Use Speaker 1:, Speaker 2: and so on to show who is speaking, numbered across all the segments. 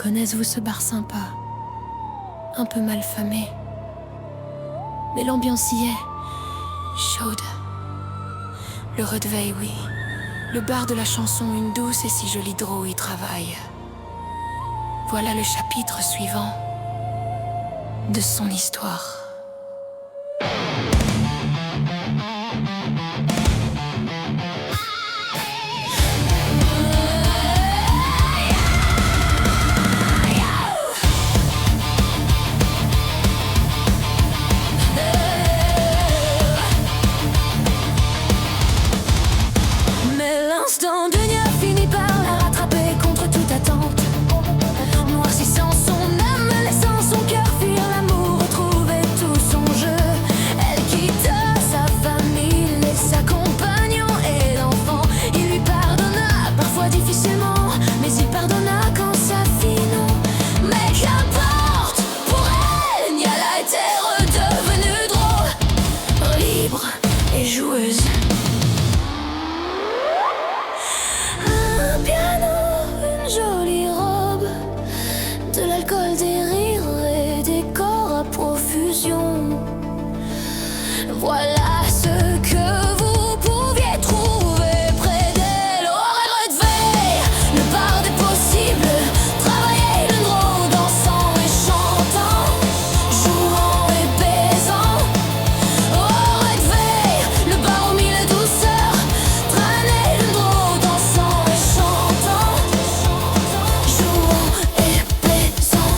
Speaker 1: connaissez-vous ce bar sympa? Un peu mal famé. Mais l'ambiance y est. Chaude. Le Redveil, oui. Le bar de la chanson, une douce et si jolie draw y travaille. Voilà le chapitre suivant de son histoire. Mais l'instant de Nia finit par la rattraper contre toute attente. Noircissant son âme, laissant son cœur fuir l'amour, retrouver tout son jeu. Elle quitte sa famille et sa compagnon et l'enfant. Il lui pardonna, parfois difficilement, mais il pardonna quand sa fille non. Mais qu'importe, pour elle, Niala était redevenue drôle, libre et joueuse. Un piano, une jolie robe, de l'alcool, des rires et des corps à profusion. Voilà ce que vous pouviez trouver près d'elle. Au Redveil, le bar des possibles, travailler le draw, dansant et chantant, jouant et baisant. Au Redveil, le bar aux mille douceurs, traîner le draw, dansant et chantant, jouant et baisant.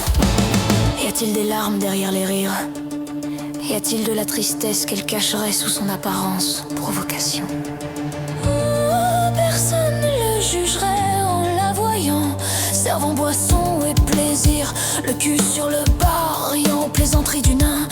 Speaker 1: Y a-t-il des larmes derrière les rires? Y a-t-il de la tristesse qu'elle cacherait sous son apparence? Provocation. Personne ne le jugerait en la voyant, servant boisson et plaisir, le cul sur le bar, riant aux plaisanteries du nain.